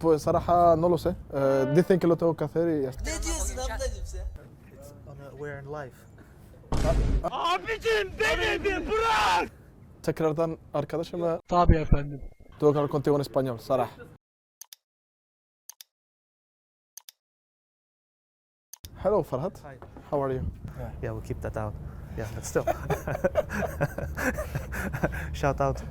Pues صراحة no lo sé. Dicen que lo tengo que hacer y ya está. Ne diyorsun ablacığım sen? We're in live. Abicim denedi bırak! Tekrardan arkadaşıma Tabii efendim. tengo que hablar contigo en español, Sarah. Hello, Farhad. Hi. How are you? Yeah, we'll keep that out. Yeah, but still. Shout out.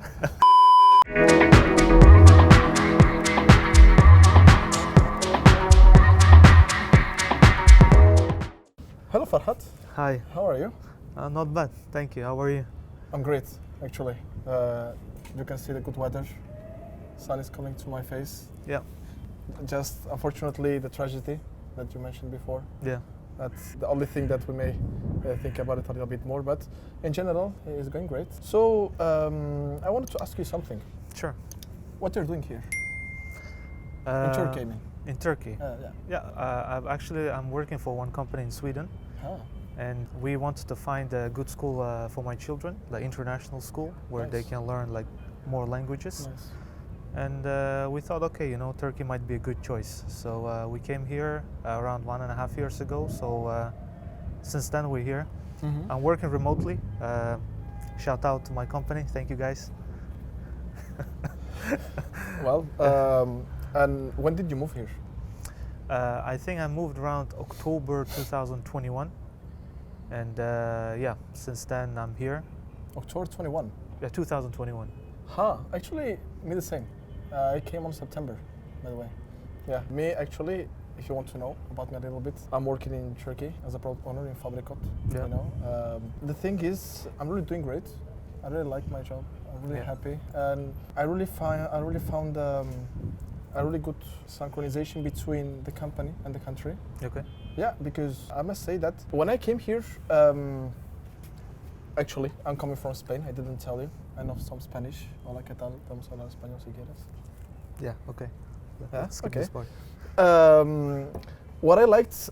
Hello, Farhad. Hi. How are you? Not bad, thank you. How are you? I'm great, actually. You can see the good weather. Sun is coming to my face. Yeah. Just unfortunately the tragedy that you mentioned before. Yeah. That's the only thing that we may think about it a little bit more, but in general, it's going great. So I wanted to ask you something. Sure. What you're doing here in Turkey, I mean? In Turkey. Yeah. Yeah. I'm working for one company in Sweden, Ah, and we wanted to find a good school for my children, like international school, where they Nice. can learn like more languages. nice. And we thought, okay, Turkey might be a good choice. So we came here around 1.5 years ago. So since then we're here. Mm-hmm. I'm working remotely. Shout out to my company. Thank you guys. Well, and when did you move here? I think I moved around October 2021. And yeah, since then I'm here. October 21. Yeah, 2021. Actually, me the same. I came on September, by the way. Yeah, me actually, if you want to know about me a little bit, I'm working in Turkey as a product owner in Fabricot. Yeah. The thing is, I'm really doing great. I really like my job. I'm really Yeah. happy, and I really found a really good synchronization between the company and the country. Okay. Yeah, because I must say that when I came here, actually, I'm coming from Spain. I didn't tell you. I know some Spanish. Hola, ¿qué tal? Vamos a hablar español si quieres. Yeah, okay. Yeah, Let's skip okay. this part. What I liked,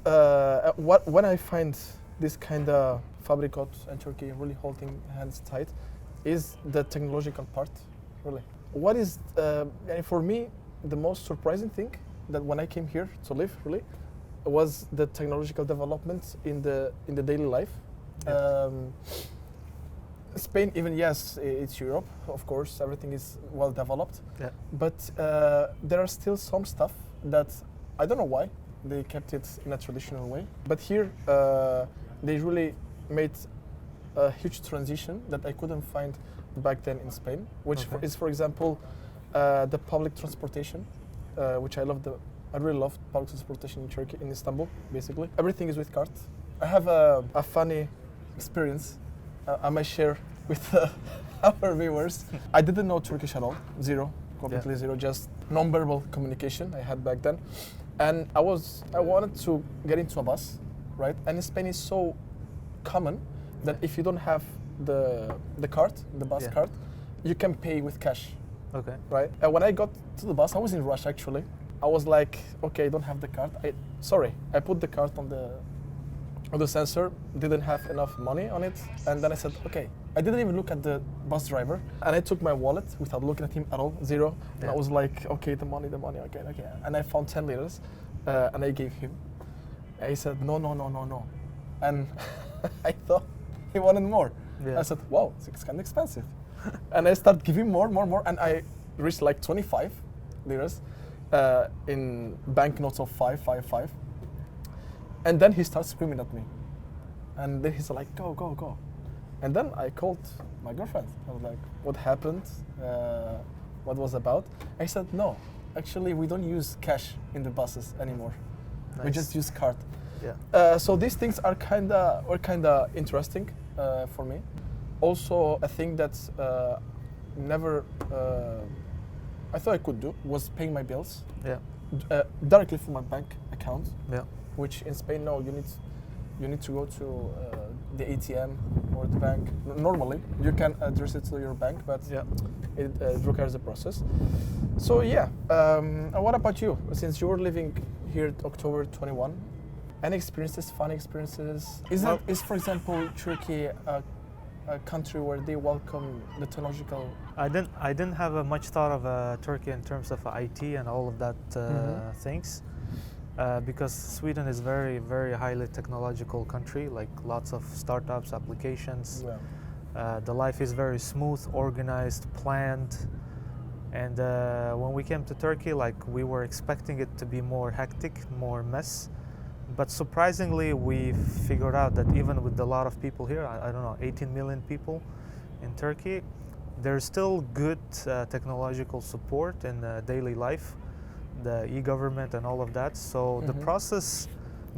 when I find this kind of Fabricot and Turkey really holding hands tight, is the technological part, really. What is, for me, the most surprising thing that when I came here to live, really, was the technological development in the daily life. Yeah. Spain, even yes, it's Europe, of course, everything is well developed. Yeah. But there are still some stuff that I don't know why they kept it in a traditional way. But here they really made a huge transition that I couldn't find back then in Spain, which Okay. is, for example, the public transportation, which I really love public transportation in Turkey, in Istanbul, basically. Everything is with cart. I have a funny experience I might share with our viewers. I didn't know Turkish at all, completely zero, just non-verbal communication I had back then. And I wanted to get into a bus, right? And in Spain it's so common that if you don't have the card, the bus Yeah. card, you can pay with cash, Okay. right? And when I got to the bus, I was in rush actually. I was like, okay, I don't have the card. I put the card on the sensor, didn't have enough money on it, and then I said, okay. I didn't even look at the bus driver, and I took my wallet without looking at him at all, zero. And I Yeah. was like, okay, the money, okay. And I found 10 liters, and I gave him. And he said, no. And I thought he wanted more. Yeah. I said, wow, it's kind of expensive. And I started giving more, and I reached like 25 liras in banknotes of 5. And then he starts screaming at me. And then he's like, go. And then I called my girlfriend. I was like, what happened? What was about? I said, no, actually we don't use cash in the buses anymore. We Nice. just use card. Yeah. So these things are kinda interesting for me. Also, a thing that never I thought I could do was paying my bills Yeah. directly from my bank account. Yeah. Which in Spain, no, you need to go to the ATM or the bank. Normally, you can address it to your bank, but Yeah. it requires a process. So yeah, and what about you? Since you were living here at October 21, any experiences, fun experiences? Is, Well- is for example, Turkey a country where they welcome the technological. I didn't have much thought of Turkey in terms of IT and all of that things, because Sweden is very, very highly technological country, like lots of startups, applications. Yeah. The life is very smooth, organized, planned. And when we came to Turkey, like we were expecting it to be more hectic, more mess. But surprisingly, we figured out that even with a lot of people here, I don't know, 18 million people in Turkey, there's still good technological support in daily life, the e-government and all of that. So the process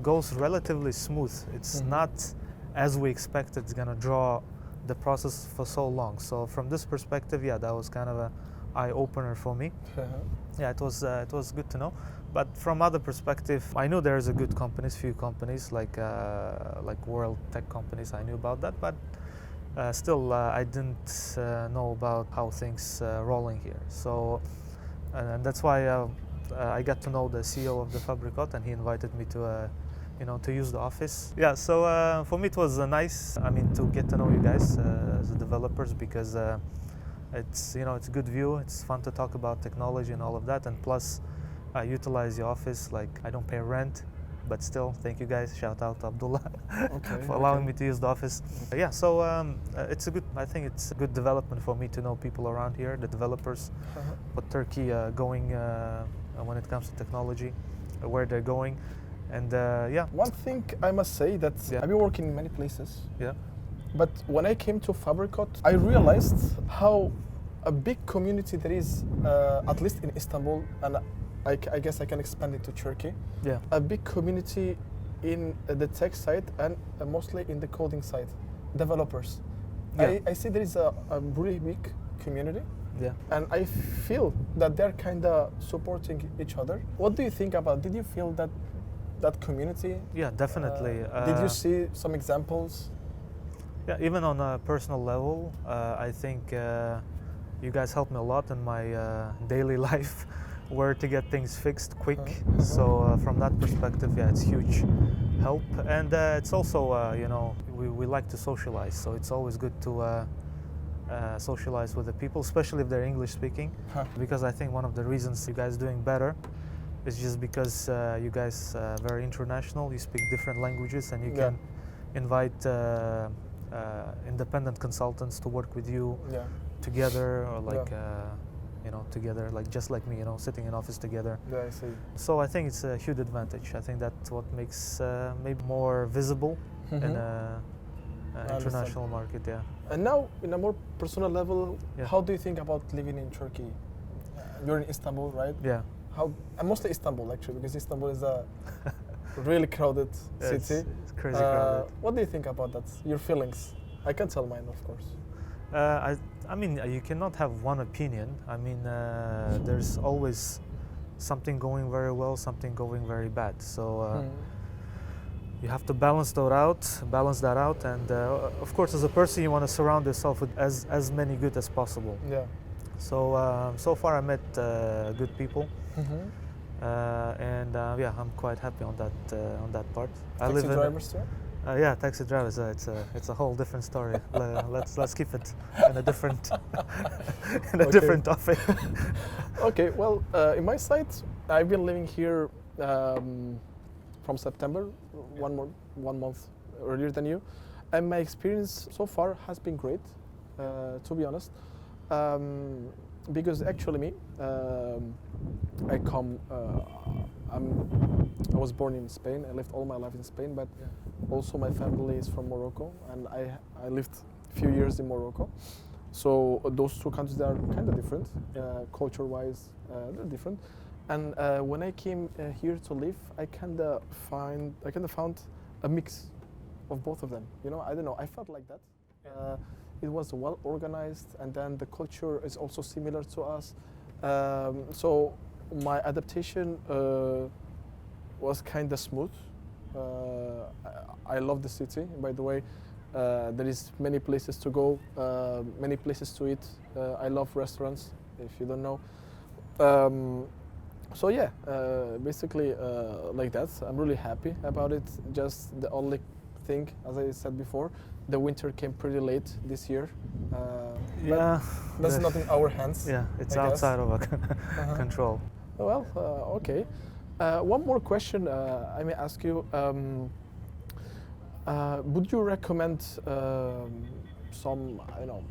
goes relatively smooth. It's not as we expected, it's gonna draw the process for so long. So from this perspective, yeah, that was kind of a eye-opener for me. Yeah, it was good to know. But from other perspective, I knew there's a good companies, few companies like world tech companies. I knew about that, but still I didn't know about how things rolling here. So, and that's why I got to know the CEO of the Fabricot, and he invited me to, to use the office. Yeah. So for me it was nice. I mean, to get to know you guys as developers, because it's it's a good view. It's fun to talk about technology and all of that, and plus I utilize the office. Like I don't pay rent, but still, thank you guys. Shout out to Abdullah for allowing me to use the office. Yeah, so I think it's a good development for me to know people around here, the developers, what Turkey going when it comes to technology, where they're going, and yeah. One thing I must say that I've been working in many places. Yeah. But when I came to Fabricot, I realized how a big community there is, at least in Istanbul, and I guess I can expand it to Turkey. Yeah. A big community in the tech side and mostly in the coding side, developers. Yeah. I see there is a really big community. Yeah. And I feel that they're kind of supporting each other. What do you think about? Did you feel that community? Yeah, definitely. Did you see some examples? Yeah, even on a personal level, I think you guys helped me a lot in my daily life, where to get things fixed quick. So from that perspective, yeah, it's huge help. And it's also, we like to socialize, so it's always good to socialize with the people, especially if they're English speaking, because I think one of the reasons you guys doing better is just because you guys very international, you speak different languages, and you can invite independent consultants to work with you together, or like together, like just like me, sitting in office together. Yeah, I see. So I think it's a huge advantage. I think that's what makes maybe more visible in a international market. Yeah. And now, in a more personal level, how do you think about living in Turkey? You're in Istanbul, right? Yeah. And mostly Istanbul, actually, because Istanbul is a really crowded city. It's crazy crowded. What do you think about that? Your feelings? I can tell mine, of course. I mean, you cannot have one opinion. I mean, there's always something going very well, something going very bad. So you have to balance that out, and of course, as a person, you want to surround yourself with as many good as possible. Yeah. So so far, I met good people, and yeah, I'm quite happy on that part. Taxi drivers too? Yeah, taxi drivers. It's a whole different story. Let's keep it in a different different topic. Okay. Well, in my side, I've been living here from September, one month earlier than you, and my experience so far has been great, to be honest. Because actually me, I was born in Spain. I lived all my life in Spain, but also my family is from Morocco, and I lived a few years in Morocco. So those two countries are kind of different, culture-wise, they're different. And when I came here to live, I kind of found a mix of both of them. I don't know. I felt like that. It was well organized, and then the culture is also similar to us. So my adaptation was kind of smooth. I love the city. By the way, there is many places to go, many places to eat. I love restaurants, if you don't know. So yeah, basically like that. I'm really happy about it. Just the only thing, as I said before, the winter came pretty late this year. But Yeah, that's not in our hands. yeah, it's I guess. outside of our Uh-huh. control. Well, okay. One more question I may ask you. Would you recommend some, I don't know,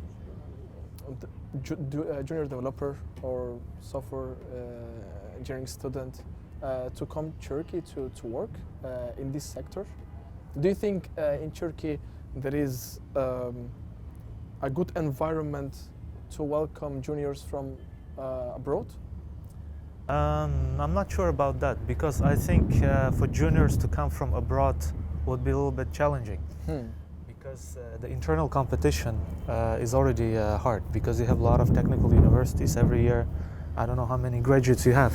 junior developer or software engineering student to come to Turkey to work in this sector? Do you think in Turkey there is a good environment to welcome juniors from abroad? I'm not sure about that because I think for juniors to come from abroad would be a little bit challenging. Because the internal competition is already hard because you have a lot of technical universities every year. I don't know how many graduates you have.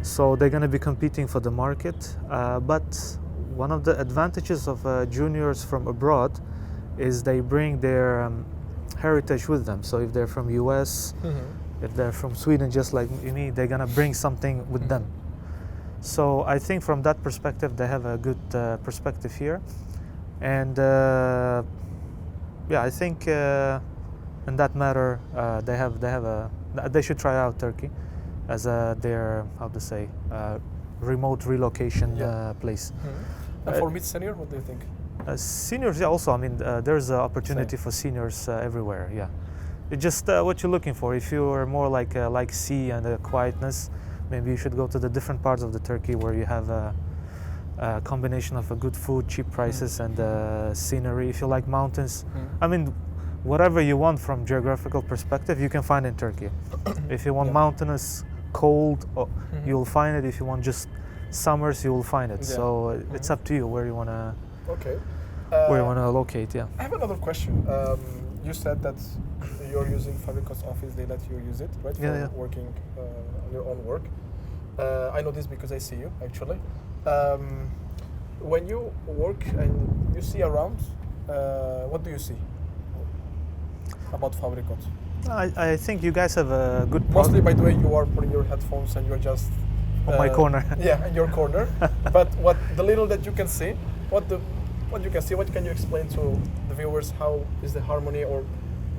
So they're going to be competing for the market. But one of the advantages of juniors from abroad is they bring their heritage with them. So if they're from US, if they're from Sweden, just like me, they're going to bring something with them. So I think from that perspective, they have a good perspective here. And yeah, I think in that matter, they should try out Turkey as their, how to say, remote relocation place. And for mid-senior, what do you think? Seniors, yeah, also, I mean, there's an opportunity Same. for seniors everywhere, yeah. It's just what you're looking for. If you're more like sea and quietness, maybe you should go to the different parts of the Turkey where you have a combination of good food, cheap prices, and scenery. If you like mountains, I mean, whatever you want from geographical perspective, you can find in Turkey. If you want mountainous, cold, you'll find it. If you want just summers, you will find it. Yeah. So it's up to you where you wanna Okay. where you wanna locate. Yeah. I have another question. You said that you're using Fabricos Office, they let you use it, right? Yeah, For yeah. working on your own work. I know this because I see you, actually. When you work and you see around, what do you see about Fabricos? I think you guys have a good Mostly, product by the way, you are putting your headphones and you're just on my corner. Yeah, in your corner. But what the little that you can see, what you can see, what can you explain to the viewers? How is the harmony or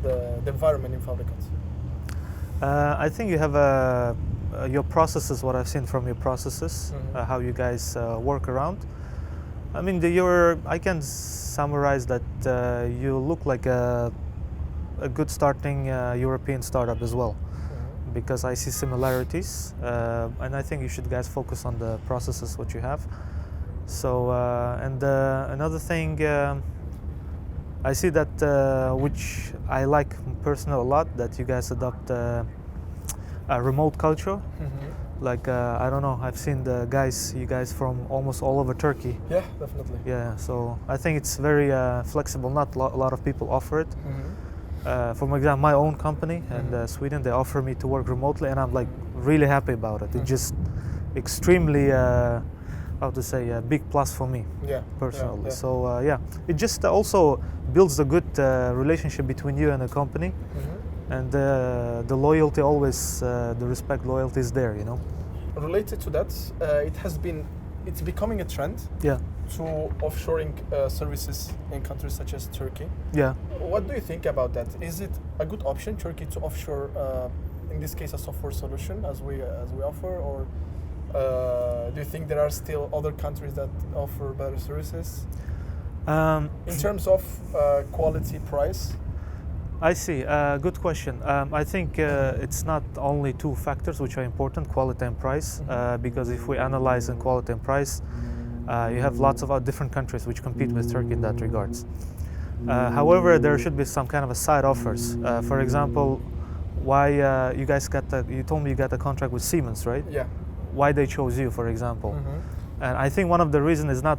the environment in Fabricos? I think you have your processes. What I've seen from your processes, how you guys work around. I mean, I can summarize that you look like a good starting European startup as well, because I see similarities, and I think you should guys focus on the processes what you have. So and another thing, I see that which I like personally a lot, that you guys adopt a remote culture. Like I don't know, I've seen you guys from almost all over Turkey. Yeah, definitely. Yeah, so I think it's very flexible. Not a lot of people offer it. For example, my own company in Sweden, they offer me to work remotely, and I'm like really happy about it. It's just extremely, how to say, a big plus for me, personally. Yeah. So yeah, it just also builds a good relationship between you and the company, and the loyalty always, the respect, loyalty is there, you know. Related to that, it's becoming a trend. Yeah. To offshoring services in countries such as Turkey. Yeah. What do you think about that? Is it a good option, Turkey, to offshore, in this case, a software solution as we offer, or do you think there are still other countries that offer better services? In terms of quality, price? I see. Good question. I think it's not only two factors which are important, quality and price, because if we analyze in quality and price, you have lots of different countries which compete with Turkey in that regards. However, there should be some kind of a side offers. For example, why you told me you got a contract with Siemens, right? Yeah. Why they chose you, for example. And I think one of the reasons is not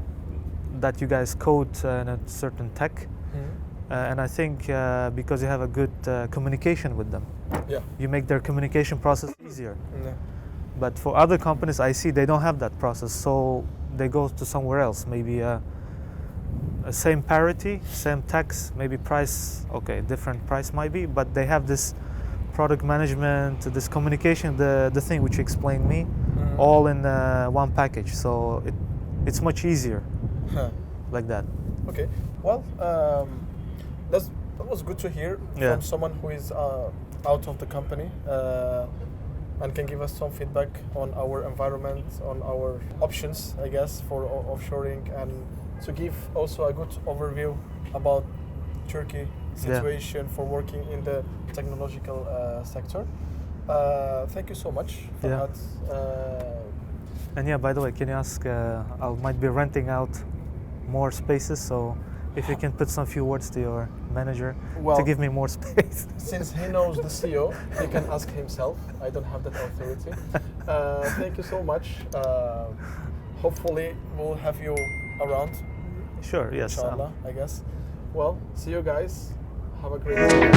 that you guys code in a certain tech, and I think because you have a good communication with them. Yeah. You make their communication process easier. Yeah. But for other companies, I see they don't have that process, so they go to somewhere else. Maybe same parity, same tax, maybe price. Okay, different price might be, but they have this product management, this communication, the thing which you explained me, all in one package. So it's much easier, like that. Okay. Well, that was good to hear Yeah. from someone who is out of the company and can give us some feedback on our environment, on our options, I guess, for offshoring, and to give also a good overview about Turkey situation for working in the technological sector. Thank you so much for Yeah. that. And yeah, by the way, can you ask? I might be renting out more spaces, so if you can put some few words to your manager Well, to give me more space. since he knows the CEO, he can ask himself. I don't have that authority. Thank you so much. Hopefully, we'll have you around, Sure. Yes. inshallah, I guess. Well, see you guys. Have a great day.